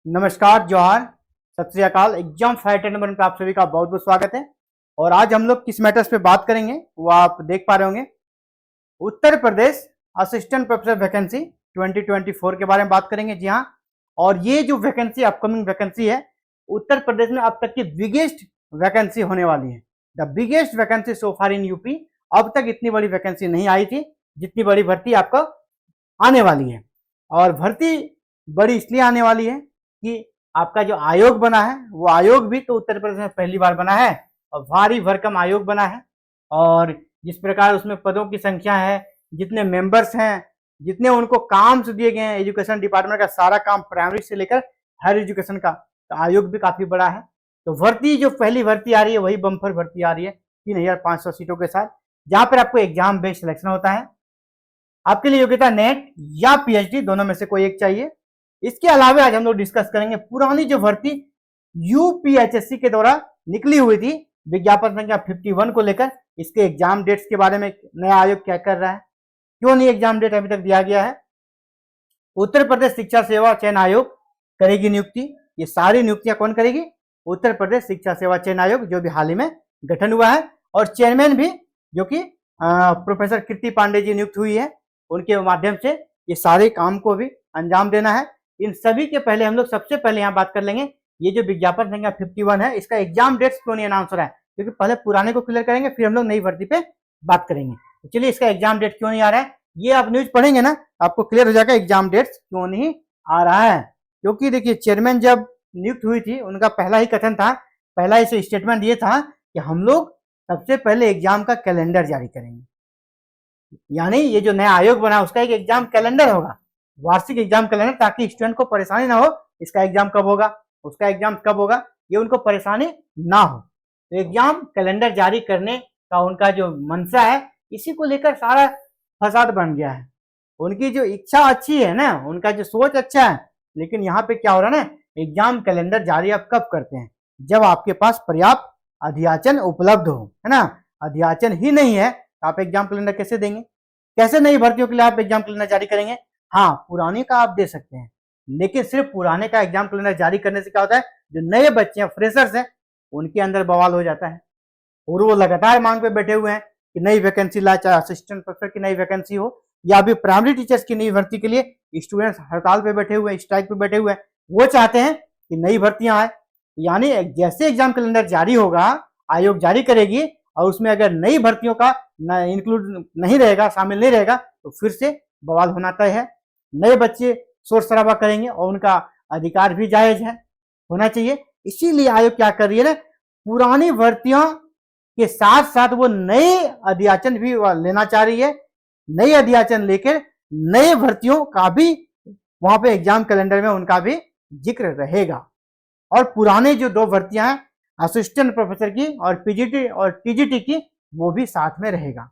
नमस्कार, जोहार, सत श्री अकाल। एग्जाम फाइटर नंबर में आप सभी का बहुत बहुत स्वागत है। और आज हम लोग किस मैटर्स पे बात करेंगे वो आप देख पा रहे होंगे। Uttar Pradesh assistant professor vacancy 2024 के बारे में बात करेंगे। जी हाँ, और ये जो वैकेंसी अपकमिंग वैकेंसी है, उत्तर प्रदेश में अब तक की बिगेस्ट वैकेंसी होने वाली है। The biggest vacancy so far in UP. अब तक इतनी बड़ी वैकेंसी नहीं आई थी जितनी बड़ी भर्ती आपको आने वाली है। और भर्ती बड़ी इसलिए आने वाली है कि आपका जो आयोग बना है वो आयोग भी तो उत्तर प्रदेश में पहली बार बना है और भारी भरकम आयोग बना है। और जिस प्रकार उसमें पदों की संख्या है, जितने मेंबर्स हैं, जितने उनको काम से दिए गए हैं, एजुकेशन डिपार्टमेंट का सारा काम प्राइमरी से लेकर हायर एजुकेशन का, तो आयोग भी काफी बड़ा है। तो भर्ती जो पहली भर्ती आ रही है वही बम्पर भर्ती आ रही है 3500 सीटों के साथ, जहां पर आपको एग्जाम बेस्ड सिलेक्शन होता है। आपके लिए योग्यता नेट या पीएचडी दोनों में से कोई एक चाहिए। इसके अलावा आज हम लोग डिस्कस करेंगे पुरानी जो भर्ती यूपीएचएससी के द्वारा निकली हुई थी विज्ञापन संख्या 51 को लेकर, इसके एग्जाम डेट्स के बारे में नया आयोग क्या कर रहा है, क्यों नहीं एग्जाम डेट अभी तक दिया गया है। उत्तर प्रदेश शिक्षा सेवा चयन आयोग करेगी नियुक्ति। ये सारी नियुक्तियां कौन करेगी? उत्तर प्रदेश शिक्षा सेवा चयन आयोग, जो भी हाल ही में गठन हुआ है। और चेयरमैन भी जो कि प्रोफेसर कीर्ति पांडे जी नियुक्त हुई है, उनके माध्यम से ये सारे काम को भी अंजाम देना है। इन सभी के पहले हम लोग सबसे पहले यहाँ बात कर लेंगे, ये जो विज्ञापन संख्या 51 है, इसका एग्जाम डेट्स क्यों नहीं अनाउंस हो रहा है, क्योंकि पहले पुराने को क्लियर करेंगे फिर हम लोग नई भर्ती पे बात करेंगे। तो चलिए, इसका एग्जाम डेट क्यों नहीं आ रहा है, ये आप न्यूज पढ़ेंगे ना आपको क्लियर हो जाएगा एग्जाम डेट्स क्यों नहीं आ रहा है। क्योंकि देखिए, चेयरमैन जब नियुक्त हुई थी उनका पहला ही कथन था, पहला ही स्टेटमेंट ये था कि हम लोग सबसे पहले एग्जाम का कैलेंडर जारी करेंगे। यानी ये जो नया आयोग बना उसका एक एग्जाम कैलेंडर होगा, वार्षिक एग्जाम कैलेंडर, ताकि स्टूडेंट को परेशानी ना हो इसका एग्जाम कब होगा, उसका एग्जाम कब होगा, ये उनको परेशानी ना हो। तो एग्जाम कैलेंडर जारी करने का उनका जो मंशा है, इसी को लेकर सारा फसाद बन गया है। उनकी जो इच्छा अच्छी है ना, उनका जो सोच अच्छा है, लेकिन यहाँ पे क्या हो रहा है ना, एग्जाम कैलेंडर जारी आप कब करते हैं? जब आपके पास पर्याप्त अध्याचन उपलब्ध हो, है ना। अध्याचन ही नहीं है तो आप एग्जाम कैलेंडर कैसे देंगे? कैसे नई भर्तियों के लिए आप एग्जाम कैलेंडर जारी करेंगे? हाँ, पुराने का आप दे सकते हैं, लेकिन सिर्फ पुराने का एग्जाम कैलेंडर जारी करने से क्या होता है, जो नए बच्चे हैं, फ्रेशर्स हैं, उनके अंदर बवाल हो जाता है और वो लगातार मांग पे बैठे हुए हैं कि नई वैकेंसी ला, चाहे असिस्टेंट प्रोफेसर की नई वैकेंसी हो या अभी प्राइमरी टीचर्स की नई भर्ती के लिए स्टूडेंट्स हड़ताल पे बैठे हुए हैं, स्ट्राइक पे बैठे हुए हैं। वो चाहते हैं कि नई भर्तियां आए। यानी जैसे एग्जाम कैलेंडर जारी होगा, आयोग जारी करेगी, और उसमें अगर नई भर्तियों का इंक्लूड नहीं रहेगा, शामिल नहीं रहेगा, तो फिर से बवाल होना तय है। नए बच्चे शोर शराबा करेंगे और उनका अधिकार भी जायज है, होना चाहिए। इसीलिए आयोग क्या कर रही है ना, पुरानी भर्तियों के साथ साथ वो नए अध्याचन भी लेना चाह रही है। नए अध्याचन लेकर नए भर्तियों का भी वहां पे एग्जाम कैलेंडर में उनका भी जिक्र रहेगा। और पुराने जो दो भर्तियां हैं, असिस्टेंट प्रोफेसर की और पीजीटी और टीजीटी की, वो भी साथ में रहेगा।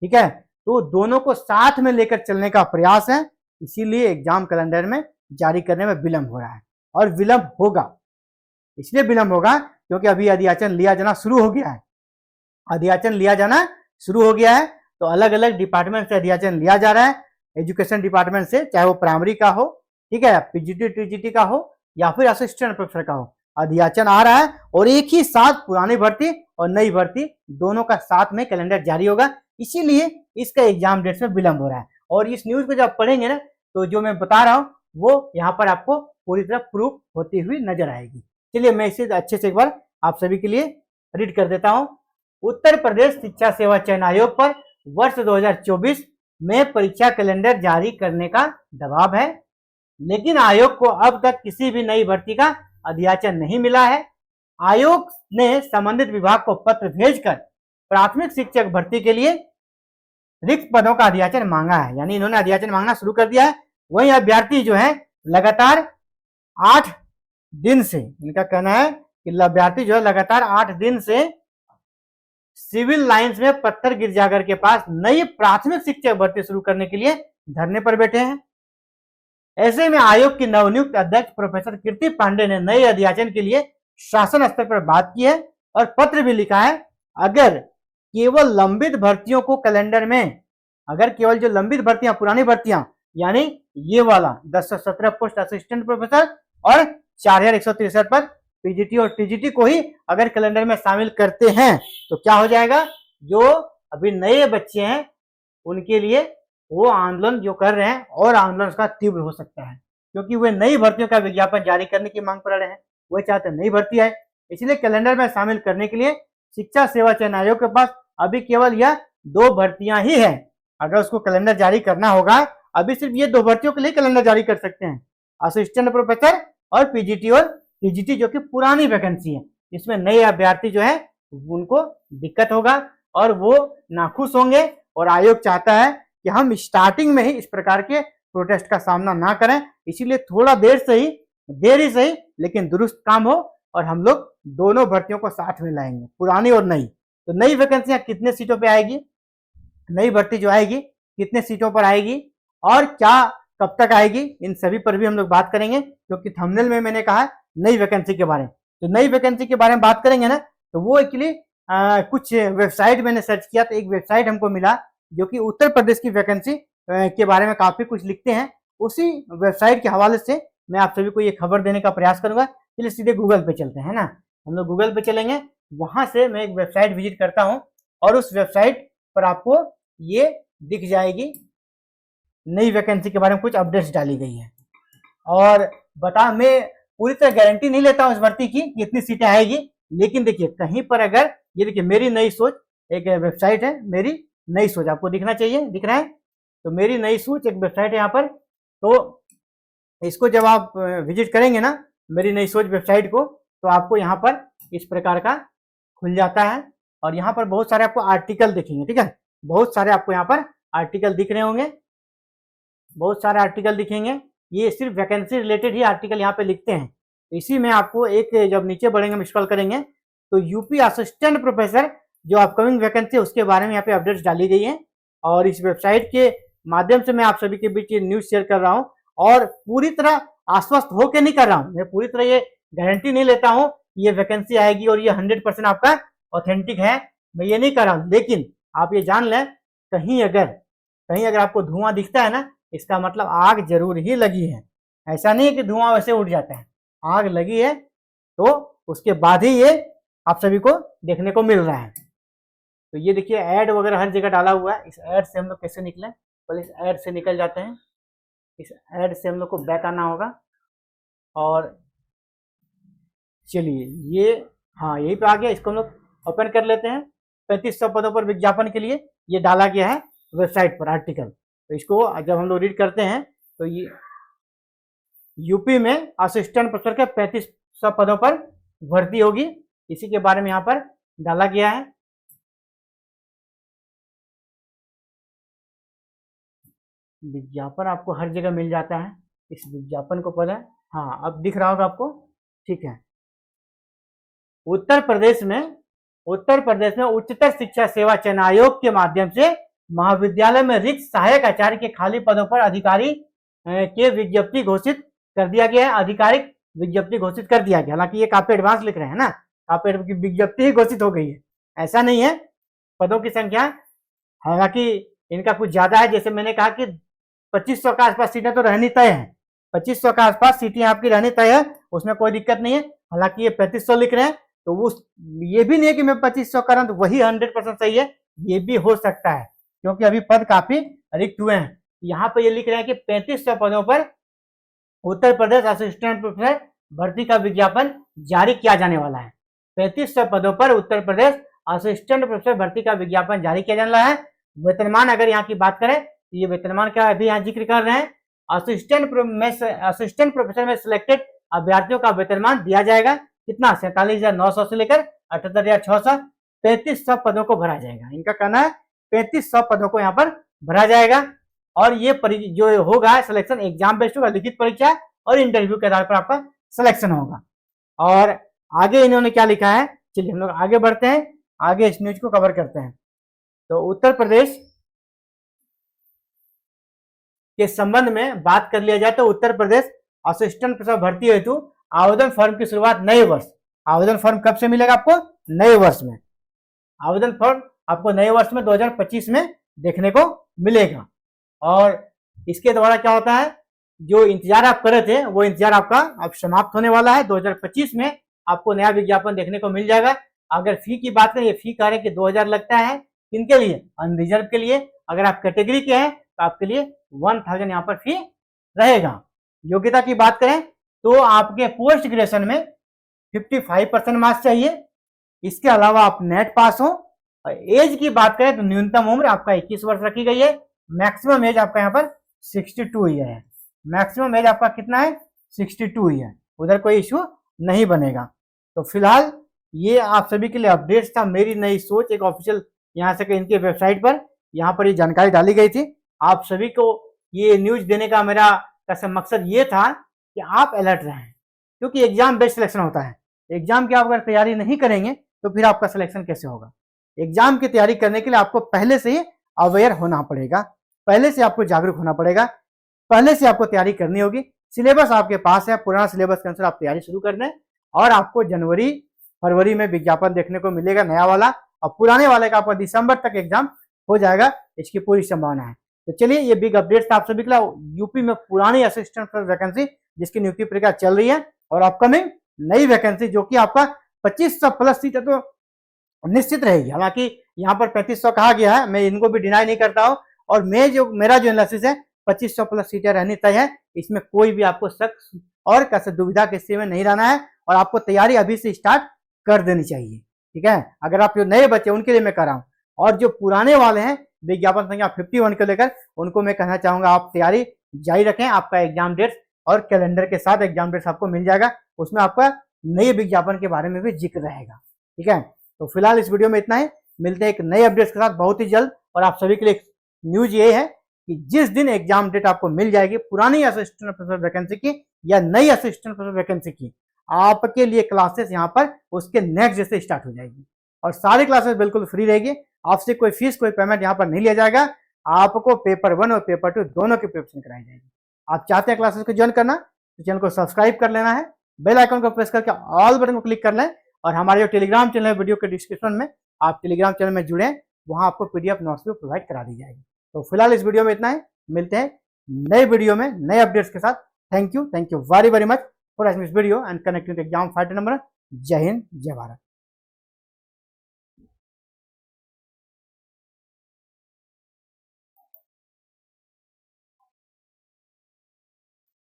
ठीक है, तो दोनों को साथ में लेकर चलने का प्रयास है, इसीलिए एग्जाम कैलेंडर में जारी करने में विलंब हो रहा है। और विलंब होगा, इसलिए विलंब होगा क्योंकि अभी अध्याचन लिया जाना शुरू हो गया है। अध्याचन लिया जाना शुरू हो गया है, तो अलग अलग डिपार्टमेंट से अध्याचन लिया जा रहा है। एजुकेशन डिपार्टमेंट से, चाहे वो प्राइमरी का हो, ठीक है, पीजीटी टीजीटी का हो या फिर असिस्टेंट प्रोफेसर का हो, अध्याचन आ रहा है। और एक ही साथ पुरानी भर्ती और नई भर्ती दोनों का साथ में कैलेंडर जारी होगा, इसीलिए इसका एग्जाम डेट्स में विलंब हो रहा है। और इस न्यूज को जब पढ़ेंगे ना, तो जो मैं बता रहा हूं वो यहाँ पर आपको पूरी तरह प्रूफ होती हुई नजर आएगी। चलिए, मैं इसे अच्छे से एक बार आप सभी के लिए रीड कर देता हूं। उत्तर प्रदेश शिक्षा सेवा चयन आयोग पर वर्ष 2024 में परीक्षा कैलेंडर जारी करने का दबाव है, लेकिन आयोग को अब तक किसी भी नई भर्ती का अध्याचन नहीं मिला है। आयोग ने संबंधित विभाग को पत्र भेजकर प्राथमिक शिक्षक भर्ती के लिए रिक्त पदों का अध्याचन मांगा है, यानी इन्होंने अध्याचन मांगना शुरू कर दिया है। वही अभ्यर्थी जो है लगातार 8 दिन से, इनका कहना है कि अभ्यर्थी जो है लगातार 8 दिन से सिविल लाइंस में पत्थर गिरजागर के पास नई प्राथमिक शिक्षक भर्ती शुरू करने के लिए धरने पर बैठे हैं। ऐसे में आयोग की नवनियुक्त अध्यक्ष प्रोफेसर कीर्ति पांडे ने नए अध्याचन के लिए शासन स्तर पर बात की है और पत्र भी लिखा है। अगर केवल लंबित भर्तियों को कैलेंडर में, अगर केवल जो लंबित भर्तियां, पुरानी भर्तियां, यानी ये वाला 10 से 17 पोस्ट असिस्टेंट प्रोफेसर और 4163 पर पीजीटी और टीजीटी को ही अगर कैलेंडर में शामिल करते हैं तो क्या हो जाएगा, जो अभी नए बच्चे हैं उनके लिए वो आंदोलन जो कर रहे हैं और आंदोलन उसका तीव्र हो सकता है, क्योंकि वे नई भर्तियों का विज्ञापन जारी करने की मांग कर रहे हैं, वे चाहते हैं नई भर्ती आए। इसलिए कैलेंडर में शामिल करने के लिए शिक्षा सेवा चयन आयोग के पास अभी केवल यह 2 भर्तियां ही है। अगर उसको कैलेंडर जारी करना होगा, अभी सिर्फ ये 2 भर्तियों के लिए कैलेंडर जारी कर सकते हैं, असिस्टेंट प्रोफेसर और पीजीटी और टीजीटी, जो कि पुरानी वैकेंसी है। इसमें नए अभ्यर्थी जो है उनको दिक्कत होगा और वो नाखुश होंगे, और आयोग चाहता है कि हम स्टार्टिंग में ही इस प्रकार के प्रोटेस्ट का सामना ना करें। इसीलिए थोड़ा देर ही सही लेकिन दुरुस्त काम हो, और हम लोग दोनों भर्तियों को साथ में लाएंगे, पुरानी और नई। तो नई वैकेंसियां कितने सीटों पे आएगी, नई भर्ती जो आएगी कितने सीटों पर आएगी और क्या कब तक आएगी, इन सभी पर भी हम लोग बात करेंगे, क्योंकि थंबनेल में मैंने कहा नई वैकेंसी के बारे में। तो नई वैकेंसी के बारे में बात करेंगे ना, तो वो एक्चुअली कुछ वेबसाइट मैंने सर्च किया तो एक वेबसाइट हमको मिला जो कि उत्तर प्रदेश की वैकेंसी के बारे में काफी कुछ लिखते हैं। उसी वेबसाइट के हवाले से मैं आप सभी को ये खबर देने का प्रयास करूंगा। चलिए सीधे गूगल पे चलते हैं ना, हम लोग गूगल पे चलेंगे, वहां से मैं एक वेबसाइट विजिट करता हूं और उस वेबसाइट पर आपको ये दिख जाएगी, नई वैकेंसी के बारे में कुछ अपडेट्स डाली गई है। और मैं पूरी तरह गारंटी नहीं लेता हूं इस भर्ती की कितनी सीटें आएगी, लेकिन देखिए कहीं पर अगर ये देखिए मेरी नई सोच एक वेबसाइट है, मेरी नई सोच आपको दिखना चाहिए, दिख रहा है, तो मेरी नई सोच एक वेबसाइट है यहाँ पर। तो इसको जब आप विजिट करेंगे ना मेरी नई सोच वेबसाइट को, तो आपको यहाँ पर इस प्रकार का खुल जाता है और यहाँ पर बहुत सारे आपको आर्टिकल दिखेंगे। ठीक है, बहुत सारे आपको यहाँ पर आर्टिकल दिख रहे होंगे, बहुत सारे आर्टिकल दिखेंगे। ये सिर्फ वैकेंसी रिलेटेड ही आर्टिकल यहाँ पे लिखते हैं। इसी में आपको एक, जब नीचे बढ़ेंगे हम स्क्रॉल करेंगे तो यूपी असिस्टेंट प्रोफेसर जो अपकमिंग वैकेंसी है उसके बारे में यहाँ पे अपडेट्स डाली गई है। और इस वेबसाइट के माध्यम से मैं आप सभी के बीच ये न्यूज शेयर कर रहा हूँ, और पूरी तरह आश्वस्त होकर नहीं कर रहा हूँ, मैं पूरी तरह ये गारंटी नहीं लेता हूँ ये वैकेंसी आएगी और ये 100% आपका ऑथेंटिक है, मैं ये नहीं कर रहा हूँ। लेकिन आप ये जान लें, कहीं अगर आपको धुआं दिखता है ना, इसका मतलब आग जरूर ही लगी है। ऐसा नहीं है कि धुआं वैसे उड़ जाता है, आग लगी है तो उसके बाद ही ये आप सभी को देखने को मिल रहा है। तो ये देखिए ऐड वगैरह हर जगह डाला हुआ है। इस ऐड से हम लोग कैसे निकलें, पहले इस ऐड से निकल जाते हैं। इस ऐड से हम लोग को बैक आना होगा और चलिए ये, हाँ यही पे आ गया, इसको हम लोग ओपन कर लेते हैं। 3500 पदों पर विज्ञापन के लिए ये डाला गया है वेबसाइट पर आर्टिकल। तो इसको जब हम लोग रीड करते हैं तो ये यूपी में असिस्टेंट प्रोफेसर के 3500 पदों पर भर्ती होगी, इसी के बारे में यहाँ पर डाला गया है। विज्ञापन आपको हर जगह मिल जाता है, इस विज्ञापन को पता है, हाँ अब दिख रहा होगा आपको। ठीक है, उत्तर प्रदेश में उच्चतर शिक्षा सेवा चयन आयोग के माध्यम से महाविद्यालय में रिक्त सहायक आचार्य के खाली पदों पर अधिकारी के विज्ञप्ति घोषित कर दिया गया है, आधिकारिक विज्ञप्ति घोषित कर दिया गया। हालांकि ये काफी एडवांस लिख रहे हैं ना, काफी विज्ञप्ति ही घोषित हो गई है, ऐसा नहीं है। पदों की संख्या हालांकि इनका कुछ ज्यादा है, जैसे मैंने कहा कि 2500 के आसपास सीटें तो रहनी तय है, 2500 के आसपास सीटें आपकी रहनी तय है, उसमें कोई दिक्कत नहीं है। हालांकि ये 3500 लिख रहे हैं तो वो ये भी नहीं है कि मैं 2500 कर रहा हूं तो वही 100% सही है, ये भी हो सकता है क्योंकि अभी पद काफी रिक्त हुए हैं। यहाँ पे ये लिख रहे हैं कि 3500 पदों पर उत्तर प्रदेश असिस्टेंट प्रोफेसर भर्ती का विज्ञापन जारी किया जाने वाला है। 3500 पदों पर उत्तर प्रदेश असिस्टेंट प्रोफेसर भर्ती का विज्ञापन जारी किया जाने वाला है। वेतनमान अगर यहाँ की बात करें तो ये वेतनमान का अभी यहाँ जिक्र कर रहे हैं, असिस्टेंट प्रोफेसर में सिलेक्टेड अभ्यर्थियों का वेतनमान दिया जाएगा कितना, 47,900 से लेकर 78,600, 3500 पदों को भरा जाएगा। इनका कहना है 3500 पदों को यहाँ पर भरा जाएगा और ये जो होगा सिलेक्शन एग्जाम बेस्ड होगा, लिखित परीक्षा और इंटरव्यू के आधार पर आपका सिलेक्शन होगा। और आगे इन्होंने क्या लिखा है, चलिए हम लोग आगे बढ़ते हैं, आगे इस न्यूज को कवर करते हैं। तो उत्तर प्रदेश के संबंध में बात कर लिया जाए तो उत्तर प्रदेश असिस्टेंट प्रोफेसर भर्ती हेतु आवेदन फॉर्म की शुरुआत नए वर्ष, आवेदन फॉर्म कब से मिलेगा आपको, नए वर्ष में। आवेदन फॉर्म आपको नए वर्ष में 2025 में देखने को मिलेगा। और इसके द्वारा क्या होता है, जो इंतजार आप कर रहे थे वो इंतजार आपका अब समाप्त होने वाला है। 2025 में आपको नया विज्ञापन देखने को मिल जाएगा। अगर फी की बात करें, ये फी कह रहे हैं कि 2000 लगता है, किनके लिए? अनरिजर्व के लिए। अगर आप कैटेगरी के हैं तो आपके लिए 1000 यहाँ पर फी रहेगा। योग्यता की बात करें तो आपके पोस्ट ग्रेजुएशन में 55% मार्क्स चाहिए। इसके अलावा आप नेट पास हो। और एज की बात करें तो न्यूनतम उम्र आपका 21 वर्ष रखी गई है। मैक्सिमम एज आपका यहाँ पर 62 ईयर है। मैक्सिमम एज आपका कितना है? 62 ईयर। उधर कोई इश्यू नहीं बनेगा। तो फिलहाल ये आप सभी के लिए अपडेट्स था, मेरी नई सोच। एक ऑफिशियल यहाँ से इनके वेबसाइट पर यहाँ पर ये जानकारी डाली गई थी। आप सभी को ये न्यूज देने का मेरा मकसद ये था कि आप अलर्ट रहें, क्योंकि एग्जाम बेस्ड सिलेक्शन होता है। एग्जाम की आप अगर तैयारी नहीं करेंगे तो फिर आपका सिलेक्शन कैसे होगा? एग्जाम की तैयारी करने के लिए आपको पहले से ही अवेयर होना पड़ेगा, पहले से आपको जागरूक होना पड़ेगा, पहले से आपको तैयारी करनी होगी। सिलेबस आपके पास है, पुराना सिलेबस के अनुसार आप तैयारी शुरू कर दें और आपको जनवरी फरवरी में विज्ञापन देखने को मिलेगा नया वाला, और पुराने वाले का आपका दिसंबर तक एग्जाम हो जाएगा, इसकी पूरी संभावना है। तो चलिए, ये बिग अपडेट्स था आप सभी के लिए। यूपी में पुरानी असिस्टेंट वैकेंसी जिसकी नियुक्ति प्रक्रिया चल रही है, और अपकमिंग नई वैकेंसी जो कि आपका 2500 प्लस सीट है तो निश्चित रहेगी। हालांकि यहाँ पर 3500 कहा गया है, मैं इनको भी डिनाई नहीं करता हूँ, और मेरा जो एनालिसिस है 2500 प्लस सीटें रहनी तय है। इसमें कोई भी आपको शक और कैसे दुविधा के स्थिति में नहीं रहना है, और आपको तैयारी अभी से स्टार्ट कर देनी चाहिए। ठीक है, अगर आप जो नए बच्चे उनके लिए मैं कर रहा हूँ, और जो पुराने वाले हैं विज्ञापन संख्या 51 को लेकर, उनको मैं कहना चाहूंगा आप तैयारी जारी रखें। आपका एग्जाम डेट्स और कैलेंडर के साथ एग्जाम डेट्स आपको मिल जाएगा, उसमें आपका नए विज्ञापन के बारे में भी जिक्र रहेगा। ठीक है, तो फिलहाल इस वीडियो में इतना ही। मिलते हैं एक नए अपडेट्स के साथ बहुत ही जल्द। और आप सभी के लिए न्यूज ये है कि जिस दिन एग्जाम डेट आपको मिल जाएगी पुरानी असिस्टेंट प्रोफेसर वैकेंसी की या नई असिस्टेंट प्रोफेसर वैकेंसी की, आपके लिए क्लासेस यहाँ पर उसके नेक्स्ट डे से स्टार्ट हो जाएगी, और सारी क्लासेस बिल्कुल फ्री रहेगी। आपसे कोई फीस कोई पेमेंट यहाँ पर नहीं लिया जाएगा। आपको पेपर 1 और पेपर 2 दोनों की प्रिपरेशन कराई जाएगी। आप चाहते हैं क्लासेस को ज्वाइन करना तो चैनल को सब्सक्राइब कर लेना है, बेल आइकन को प्रेस करके ऑल बटन को क्लिक कर लें, और हमारे जो टेलीग्राम चैनल है वीडियो के डिस्क्रिप्शन में, आप टेलीग्राम चैनल में जुड़े, वहां आपको पीडीएफ नोट्स भी प्रोवाइड करा दी जाएगी। तो फिलहाल इस वीडियो में इतना ही। मिलते हैं नए वीडियो में नए अपडेट्स के साथ। Thank you very very much for watching this video and connecting exam fighter number. जय हिंद, जय भारत।